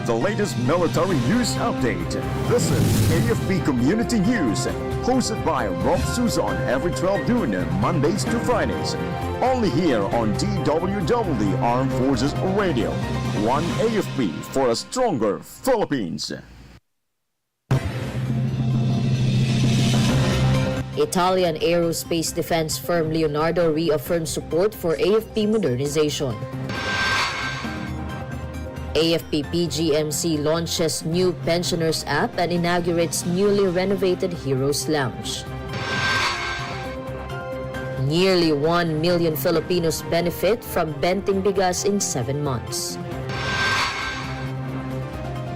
the latest military news update. This is AFP Community News, hosted by Rob Suzon every 12 noon, Mondays to Fridays. Only here on DWDD Armed Forces Radio. One AFP for a stronger Philippines. Italian aerospace defense firm Leonardo reaffirms support for AFP modernization. AFP PGMC launches new pensioners app and inaugurates newly renovated Heroes Lounge. Nearly 1 million Filipinos benefit from Benting Bigas in 7 months.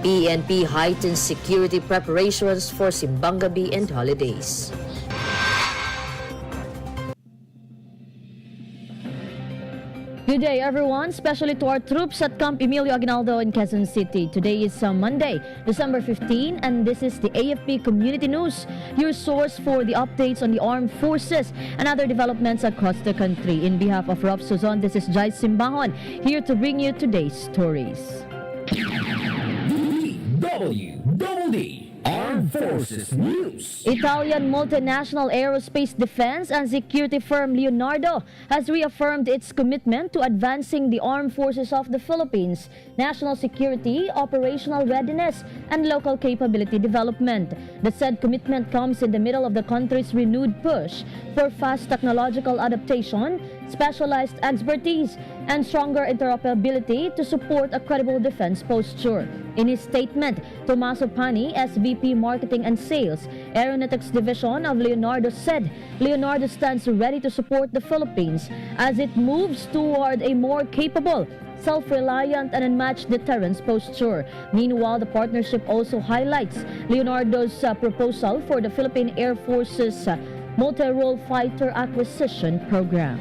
PNP heightens security preparations for Simbang Gabi and holidays. Good day, everyone, especially to our troops at Camp Emilio Aguinaldo in Quezon City. Today is Monday, December 15, and this is the AFP Community News, your source for the updates on the armed forces and other developments across the country. In behalf of Rob Suzon, this is Jhai Simbajon, here to bring you today's stories. DWDD Armed Forces News. Italian multinational aerospace defense and security firm Leonardo has reaffirmed its commitment to advancing the armed forces of the Philippines, national security, operational readiness, and local capability development. The said commitment comes in the middle of the country's renewed push for fast technological adaptation, specialized expertise, and stronger interoperability to support a credible defense posture. In his statement, Tomaso Pani, SVP Marketing and Sales, Aeronautics Division of Leonardo, said Leonardo stands ready to support the Philippines as it moves toward a more capable, self-reliant, and unmatched deterrence posture. Meanwhile, the partnership also highlights Leonardo's proposal for the Philippine Air Force's multi-role fighter acquisition program.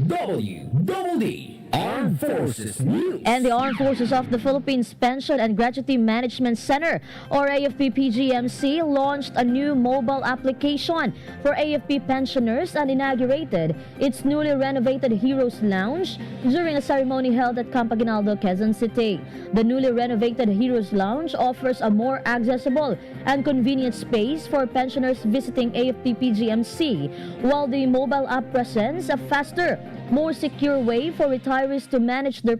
DWDD Armed Forces News. And the Armed Forces of the Philippines Pension and Gratuity Management Center, or AFP PGMC, launched a new mobile application for AFP pensioners and inaugurated its newly renovated Heroes Lounge during a ceremony held at Camp Aguinaldo, Quezon City. The newly renovated Heroes Lounge offers a more accessible and convenient space for pensioners visiting AFP PGMC, while the mobile app presents a faster, more secure way for retirees to manage their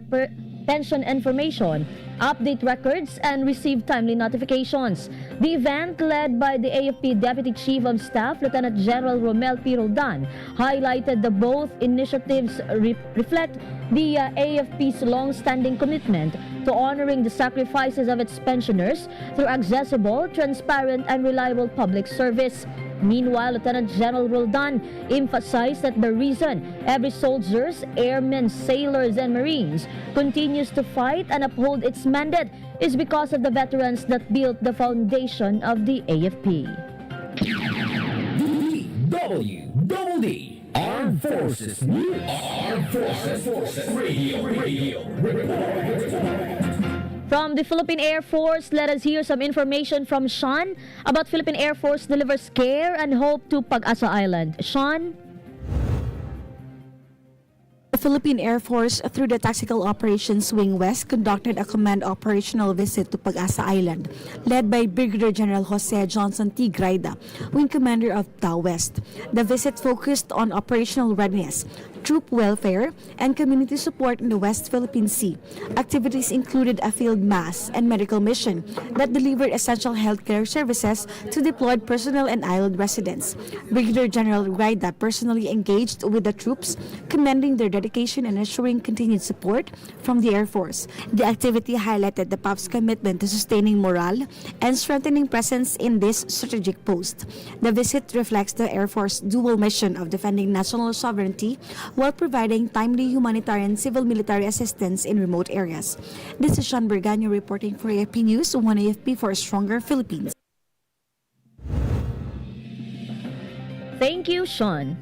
pension information, update records, and receive timely notifications. The event, led by the AFP Deputy Chief of Staff, Lieutenant General Romel P. Roldan, highlighted that both initiatives reflect the AFP's long-standing commitment to honoring the sacrifices of its pensioners through accessible, transparent, and reliable public service. Meanwhile, Lieutenant General Roldan emphasized that the reason every soldiers, airmen, sailors, and marines continues to fight and uphold its mandate is because of the veterans that built the foundation of the AFP. DWDD Armed Forces News. Armed Forces Radio. From the Philippine Air Force, let us hear some information from Sean about Philippine Air Force delivers care and hope to Pag-asa Island. Sean? The Philippine Air Force, through the Tactical Operations Wing West, conducted a command operational visit to Pag-asa Island, led by Brigadier General Jose Johnson T. Graida, Wing Commander of TAW West. The visit focused on operational readiness, troop welfare, and community support in the West Philippine Sea. Activities included a field mass and medical mission that delivered essential healthcare services to deployed personnel and island residents. Brigadier General Graida personally engaged with the troops, commending their dedication and ensuring continued support from the Air Force. The activity highlighted the PAP's commitment to sustaining morale and strengthening presence in this strategic post. The visit reflects the Air Force's dual mission of defending national sovereignty while providing timely humanitarian civil-military assistance in remote areas. This is Sean Berganyo reporting for AFP News, One AFP for a Stronger Philippines. Thank you, Sean.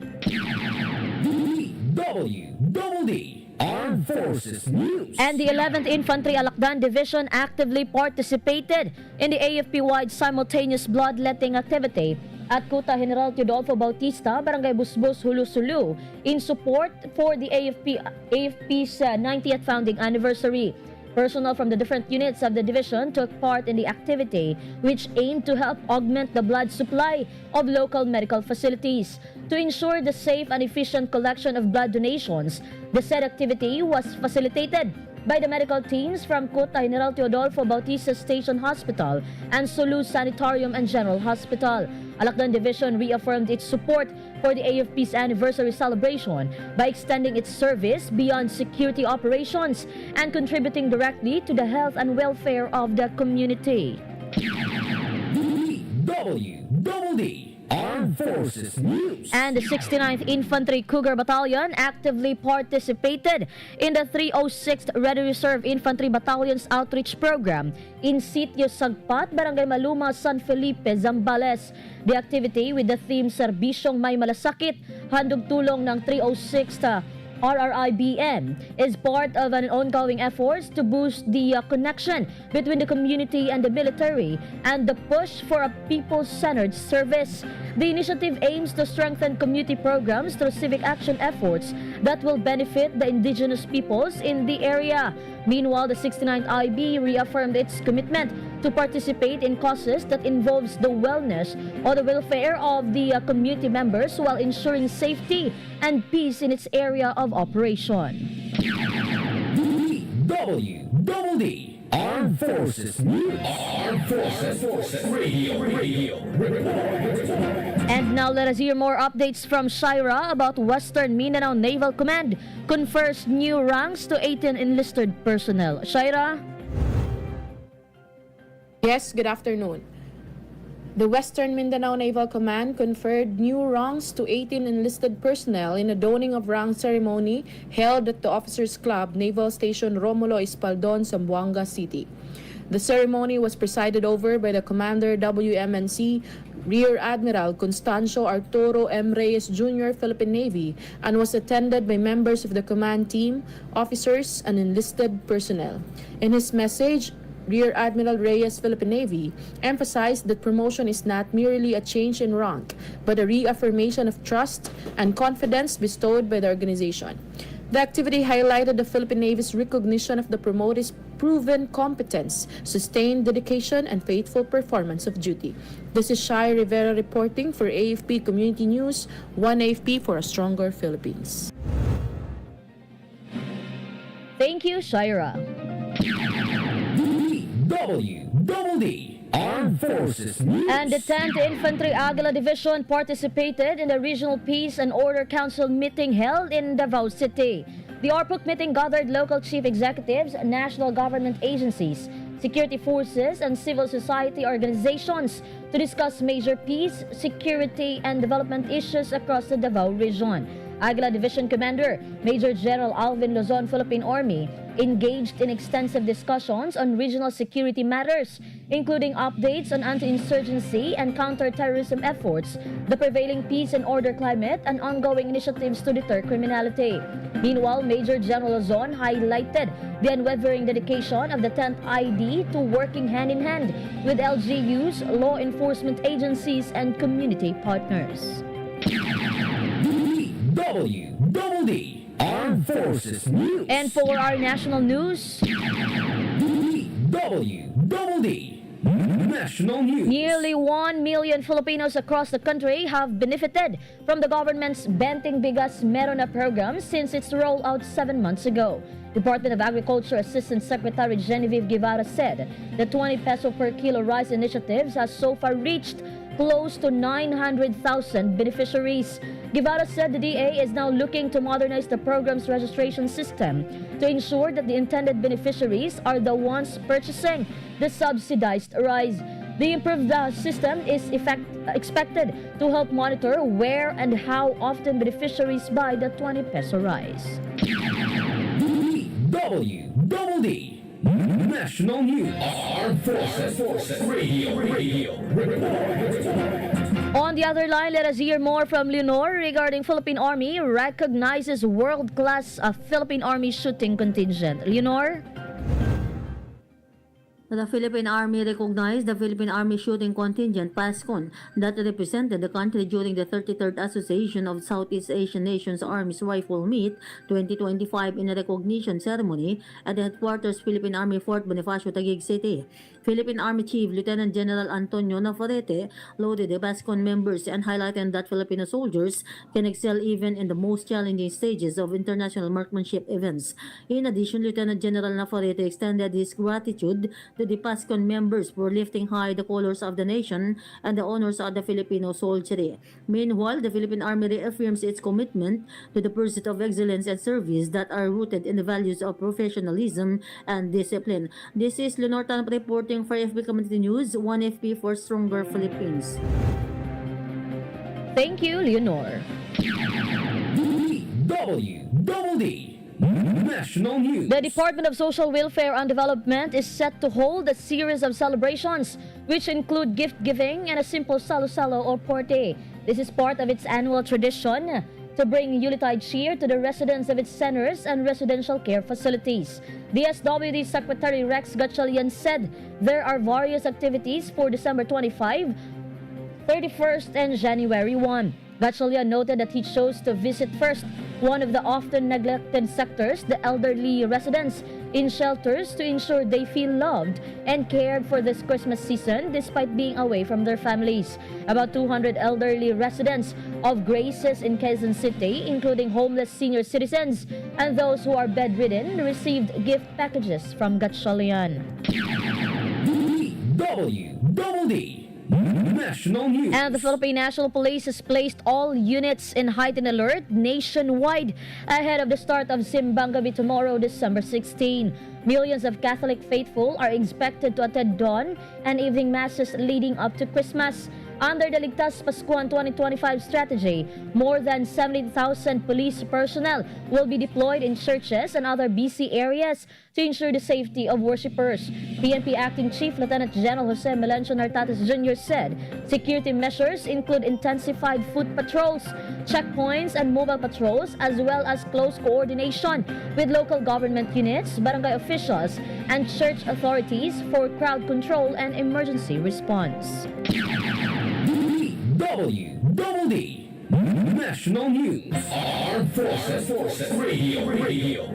DWDD Armed Forces News. And the 11th Infantry Alakdan Division actively participated in the AFP-wide simultaneous bloodletting activity at Kuta General Teodolfo Bautista, Barangay Busbus, Hulu-Sulu, in support for the AFP's 90th founding anniversary. Personnel from the different units of the division took part in the activity, which aimed to help augment the blood supply of local medical facilities. To ensure the safe and efficient collection of blood donations, the said activity was facilitated by the medical teams from Kota General Teodolfo Bautista Station Hospital and Sulu Sanitarium and General Hospital. Alakdan Division reaffirmed its support for the AFP's anniversary celebration by extending its service beyond security operations and contributing directly to the health and welfare of the community. DWDD Armed Forces News. And the 69th Infantry Cougar Battalion actively participated in the 306th Ready Reserve Infantry Battalion's outreach program in Sitio Sagpat, Barangay Maluma, San Felipe, Zambales. The activity with the theme Serbisyong May Malasakit, handog tulong ng 306th RRIBN is part of an ongoing efforts to boost the connection between the community and the military and the push for a people-centered service. The initiative aims to strengthen community programs through civic action efforts that will benefit the indigenous peoples in the area. Meanwhile, the 69th IB reaffirmed its commitment to participate in causes that involves the wellness or the welfare of the community members while ensuring safety and peace in its area of operation. DWDD Armed Forces News. Armed Forces Radio. And now let us hear more updates from Shira about Western Mindanao Naval Command confers new ranks to 18 enlisted personnel. Shira? Yes, good afternoon. The Western Mindanao Naval Command conferred new ranks to 18 enlisted personnel in a donning of rank ceremony held at the Officers Club, Naval Station Romulo Espaldon, Zamboanga City. The ceremony was presided over by the Commander WMNC Rear Admiral Constancio Arturo M. Reyes Jr., Philippine Navy, and was attended by members of the command team, officers, and enlisted personnel. In his message, Rear Admiral Reyes, Philippine Navy, emphasized that promotion is not merely a change in rank, but a reaffirmation of trust and confidence bestowed by the organization. The activity highlighted the Philippine Navy's recognition of the promotee's proven competence, sustained dedication, and faithful performance of duty. This is Jhai Rivera reporting for AFP Community News, One AFP for a Stronger Philippines. Thank you, Shira. DWDD Armed Forces News. And the 10th Infantry Aguila Division participated in the Regional Peace and Order Council meeting held in Davao City. The RPUC meeting gathered local chief executives, national government agencies, security forces, and civil society organizations to discuss major peace, security, and development issues across the Davao region. Aguila Division Commander Major General Alvin Luzon, Philippine Army, engaged in extensive discussions on regional security matters, including updates on anti-insurgency and counter-terrorism efforts, the prevailing peace and order climate, and ongoing initiatives to deter criminality. Meanwhile, Major General Luzon highlighted the unwavering dedication of the 10th ID to working hand-in-hand with LGUs, law enforcement agencies, and community partners. DWDD Armed Forces News. And for our national news, DWDD National News. nearly 1 million Filipinos across the country have benefited from the government's Benting Bigas Meron Na program since its rollout 7 months ago. Department of Agriculture Assistant Secretary Genevieve Guevara said the 20 peso per kilo rice initiatives has so far reached close to 900,000 beneficiaries. Guevara said the DA is now looking to modernize the program's registration system to ensure that the intended beneficiaries are the ones purchasing the subsidized rice. The improved system is expected to help monitor where and how often beneficiaries buy the 20 peso rice. DWDD National News. Armed Forces Radio. On the other line, let us hear more from Leonor regarding Philippine Army recognizes world-class Philippine Army shooting contingent. Leonor? The Philippine Army recognized the Philippine Army Shooting Contingent PASCON that represented the country during the 33rd Association of Southeast Asian Nations Armies Rifle Meet 2025 in a recognition ceremony at the headquarters Philippine Army Fort Bonifacio, Taguig City. Philippine Army Chief Lieutenant General Antonio Navarrete lauded the PASCON members and highlighted that Filipino soldiers can excel even in the most challenging stages of international marksmanship events. In addition, Lieutenant General Navarrete extended his gratitude to the PASCON members for lifting high the colors of the nation and the honors of the Filipino soldiery. Meanwhile, the Philippine Army reaffirms its commitment to the pursuit of excellence and service that are rooted in the values of professionalism and discipline. This is Leonor Tan reporting for AFP Community News, 1FP for Stronger Philippines. Thank you, Leonor. DWDD National News. The Department of Social Welfare and Development is set to hold a series of celebrations which include gift giving and a simple salo-salo or porte. This is part of its annual tradition to bring Yuletide cheer to the residents of its centers and residential care facilities. DSWD Secretary Rex Gatchalian said there are various activities for December 25, 31st, and January 1. Gatchalian noted that he chose to visit first one of the often neglected sectors, the elderly residents in shelters, to ensure they feel loved and cared for this Christmas season despite being away from their families. About 200 elderly residents of Graces in Quezon City, including homeless senior citizens and those who are bedridden, received gift packages from Gatchalian. DWDD National News. And the Philippine National Police has placed all units in heightened alert nationwide ahead of the start of Simbang Gabi tomorrow, December 16. Millions of Catholic faithful are expected to attend dawn and evening masses leading up to Christmas. Under the Ligtas Paskuhan 2025 strategy, more than 70,000 police personnel will be deployed in churches and other busy areas to ensure the safety of worshippers. PNP Acting Chief Lieutenant General Jose Melencio Nartates Jr. said security measures include intensified foot patrols, checkpoints, and mobile patrols, as well as close coordination with local government units, barangay officials, and church authorities for crowd control and emergency response. DWDD National News. Armed Forces Radio.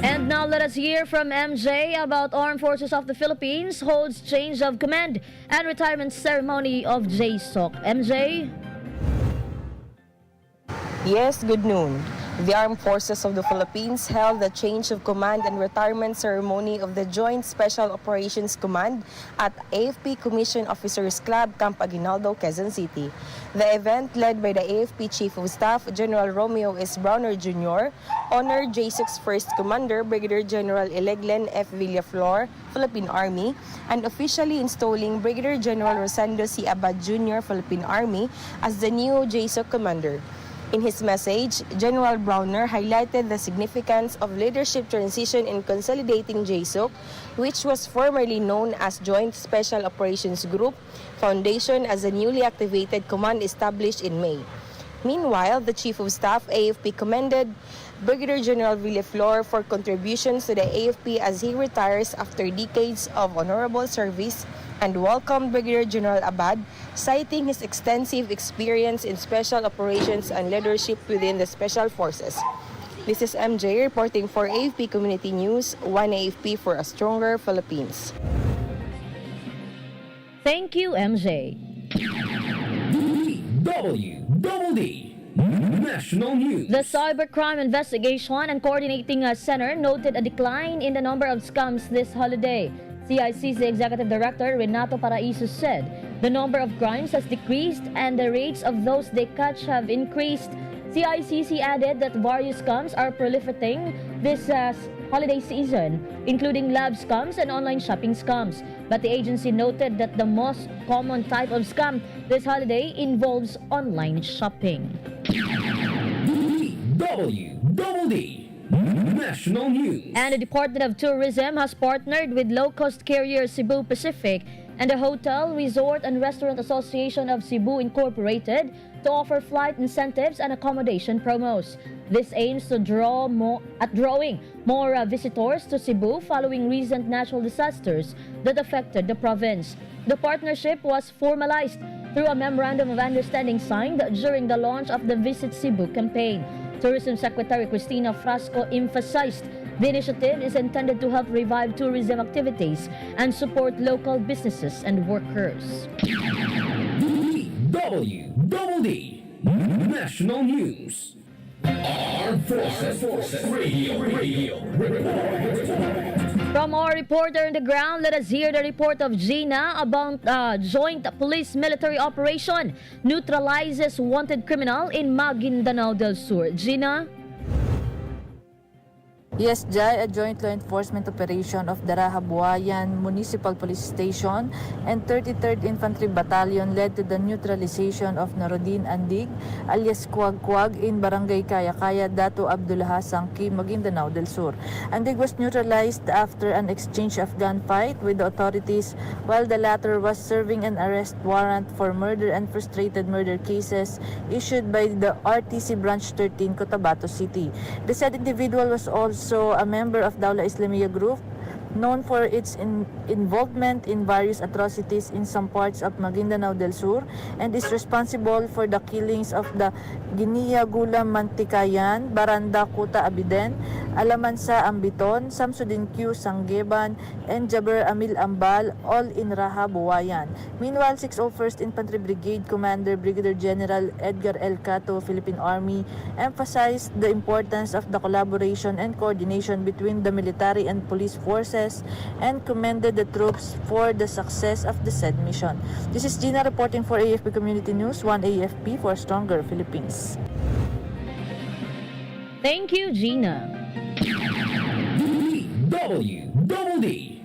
And now let us hear from MJ about Armed Forces of the Philippines holds change of command and retirement ceremony of JSOC. MJ? Yes, good noon. The Armed Forces of the Philippines held the change of command and retirement ceremony of the Joint Special Operations Command at AFP Commission Officers Club, Camp Aguinaldo, Quezon City. The event, led by the AFP Chief of Staff, General Romeo S. Browner Jr., honored JSOC's first commander, Brigadier General Eleglen F. Villaflor, Philippine Army, and officially installing Brigadier General Rosendo C. Abad Jr., Philippine Army, as the new JSOC commander. In his message, General Browner highlighted the significance of leadership transition in consolidating JSOC, which was formerly known as Joint Special Operations Group, foundation as a newly activated command established in May. Meanwhile, the Chief of Staff, AFP, commended Brigadier General Villaflor for contributions to the AFP as he retires after decades of honorable service, and welcomed Brigadier General Abad, citing his extensive experience in special operations and leadership within the Special Forces. This is MJ reporting for AFP Community News, 1AFP for a Stronger Philippines. Thank you, MJ. DWDD National News. The Cybercrime Investigation and Coordinating Center noted a decline in the number of scams this holiday. CICC Executive Director Renato Paraiso said the number of crimes has decreased and the rates of those they catch have increased. CICC added that various scams are proliferating this holiday season, including lab scams and online shopping scams. But the agency noted that the most common type of scam this holiday involves online shopping. DWDD National News. And the Department of Tourism has partnered with low-cost carrier Cebu Pacific and the Hotel, Resort and Restaurant Association of Cebu Incorporated to offer flight incentives and accommodation promos. This aims to drawing more visitors to Cebu following recent natural disasters that affected the province. The partnership was formalized through a memorandum of understanding signed during the launch of the Visit Cebu campaign. Tourism Secretary Cristina Frasco emphasized the initiative is intended to help revive tourism activities and support local businesses and workers. DWDD National News. Armed Forces Radio Report. From our reporter on the ground, let us hear the report of Gina about joint police-military operation neutralizes wanted criminal in Maguindanao del Sur. Gina? Yes, Jhai, a joint law enforcement operation of Darahabuayan Municipal Police Station and 33rd Infantry Battalion led to the neutralization of Norodin Andig alias Kwag in Barangay Kaya-Kaya, Dato Abdullah Sangki, Maguindanao del Sur. Andig was neutralized after an exchange of gunfight with the authorities while the latter was serving an arrest warrant for murder and frustrated murder cases issued by the RTC Branch 13, Cotabato City. The said individual was also a member of Dawla Islamiyah Group, known for its involvement in various atrocities in some parts of Maguindanao del Sur, and is responsible for the killings of the Ginia Gula Mantikayan, Baranda Kuta Abiden, Alamansa Ambiton, Samsudin Q Sanggeban, and Jaber Amil Ambal, all in Raha, Buwayan. Meanwhile, 601st Infantry Brigade Commander Brigadier General Edgar L. Cato, Philippine Army, emphasized the importance of the collaboration and coordination between the military and police forces and commended the troops for the success of the said mission. This is Gina reporting for AFP Community News, 1 AFP for Stronger Philippines. Thank you, Gina. DWDD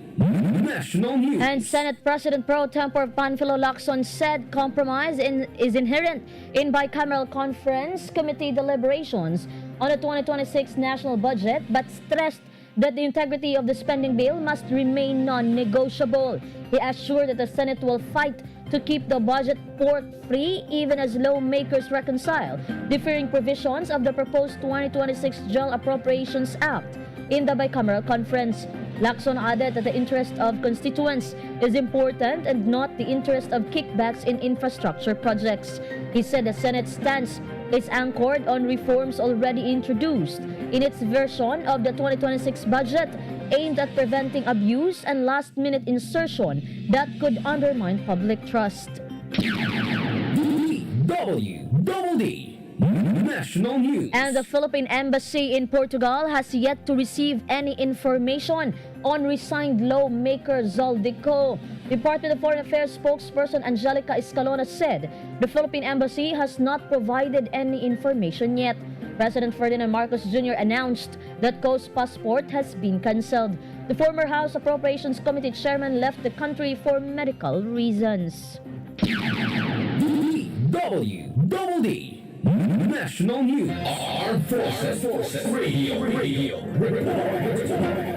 National News. And Senate President Pro Tempore Panfilo Lacson said compromise is inherent in bicameral conference committee deliberations on the 2026 national budget, but stressed that the integrity of the spending bill must remain non-negotiable. He assured that the Senate will fight to keep the budget pork-free even as lawmakers reconcile differing provisions of the proposed 2026 General Appropriations Act in the bicameral conference. Lacson added that the interest of constituents is important and not the interest of kickbacks in infrastructure projects. He said the Senate's stance is anchored on reforms already introduced in its version of the 2026 budget aimed at preventing abuse and last-minute insertion that could undermine public trust. DWDD National News. And the Philippine Embassy in Portugal has yet to receive any information on resigned lawmaker Zaldico. Department of Foreign Affairs spokesperson Angelica Escalona said the Philippine Embassy has not provided any information yet. President Ferdinand Marcos Jr. announced that Co's passport has been cancelled. The former House Appropriations Committee chairman left the country for medical reasons. DWDD National News. Armed Forces Radio Report.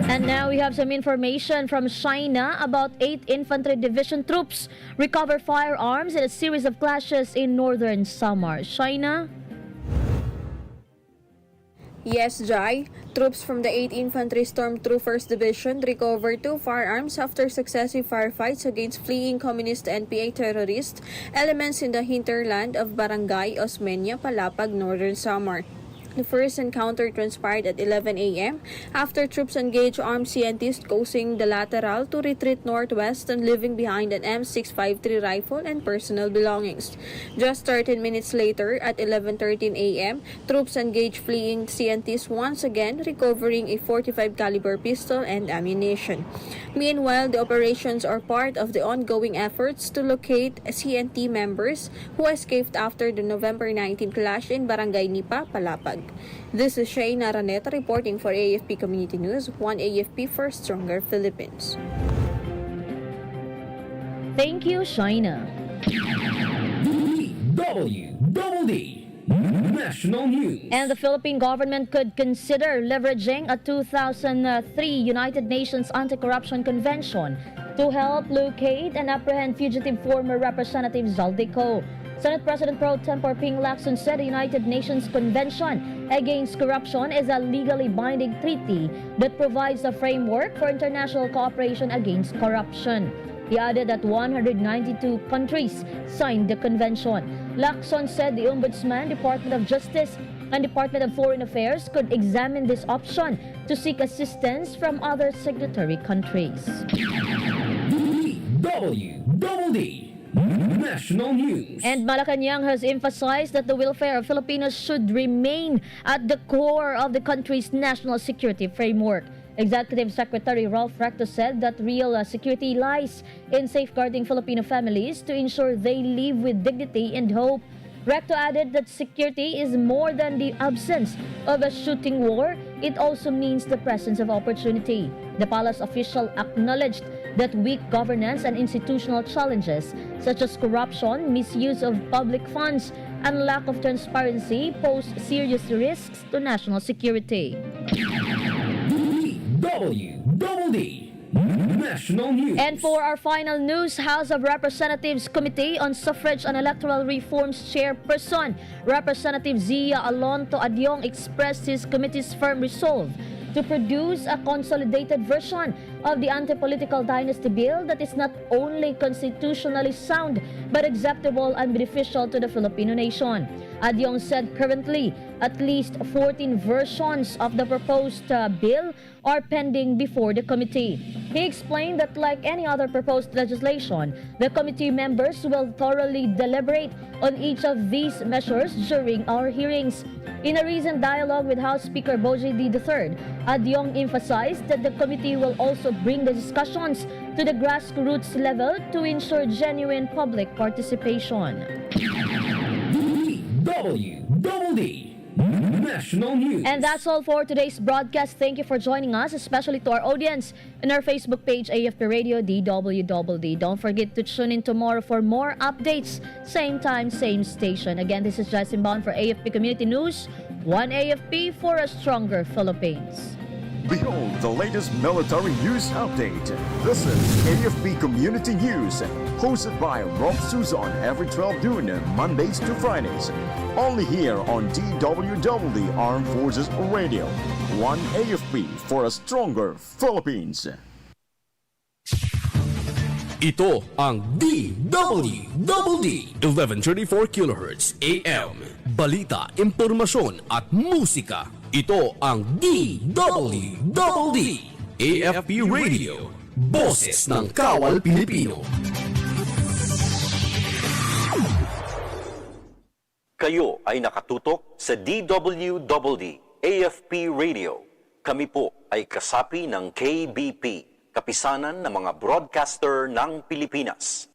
And now we have some information from China about 8 Infantry Division troops recover firearms in a series of clashes in northern Samar. China? Yes, Jhai. Troops from the 8th Infantry Stormtroopers Division recovered 2 firearms after successive firefights against fleeing communist NPA terrorist elements in the hinterland of Barangay Osmeña, Palapag, Northern Samar. The first encounter transpired at 11 a.m. after troops engaged armed scientists causing the lateral to retreat northwest and leaving behind an M653 rifle and personal belongings. Just 13 minutes later, at 11:13 a.m., troops engaged fleeing scientists once again, recovering a .45 caliber pistol and ammunition. Meanwhile, the operations are part of the ongoing efforts to locate CNT members who escaped after the November 19 clash in Barangay Nipa, Palapag. This is Shayna Raneta reporting for AFP Community News, 1 AFP for Stronger Philippines. Thank you, Shayna. DWDD National News. And the Philippine government could consider leveraging a 2003 United Nations Anti-Corruption Convention to help locate and apprehend fugitive former Representative Zaldico. Senate President Pro Tempore Ping Lacson said the United Nations Convention Against Corruption is a legally binding treaty that provides a framework for international cooperation against corruption. He added that 192 countries signed the convention. Lacson said the Ombudsman, Department of Justice, and Department of Foreign Affairs could examine this option to seek assistance from other signatory countries. DWDD National News. And Malacanang has emphasized that the welfare of Filipinos should remain at the core of the country's national security framework. Executive Secretary Ralph Recto said that real security lies in safeguarding Filipino families to ensure they live with dignity and hope. Recto added that security is more than the absence of a shooting war. It also means the presence of opportunity. The palace official acknowledged that weak governance and institutional challenges such as corruption, misuse of public funds, and lack of transparency pose serious risks to national security. DWDD National News. And for our final news, House of Representatives Committee on Suffrage and Electoral Reforms Chairperson Representative Zia Alonto Adyong expressed his committee's firm resolve to produce a consolidated version of the anti-political dynasty bill that is not only constitutionally sound but acceptable and beneficial to the Filipino nation. Adyong said currently at least 14 versions of the proposed bill are pending before the committee. He explained that like any other proposed legislation, the committee members will thoroughly deliberate on each of these measures during our hearings. In a recent dialogue with House Speaker Boji D. III, Adyong emphasized that the committee will also bring the discussions to the grassroots level to ensure genuine public participation. DWDD National News. And that's all for today's broadcast. Thank you for joining us, especially to our audience in our Facebook page, AFP Radio DWDD. Don't forget to tune in tomorrow for more updates. Same time, same station. Again, this is Jhai Simbajon for AFP Community News. One AFP for a stronger Philippines. Behold the latest military news update. This is AFP Community News, hosted by Rob Suzon every 12 noon, Mondays to Fridays. Only here on DWDD Armed Forces Radio. One AFP for a stronger Philippines. Ito ang DWDD 1134 kHz AM. Balita, impormasyon at musika. Ito ang DWDD AFP Radio. Boses ng Kawal Pilipino. Kayo ay nakatutok sa DWDD AFP Radio. Kami po ay kasapi ng KBP, Kapisanan ng mga Broadcaster ng Pilipinas.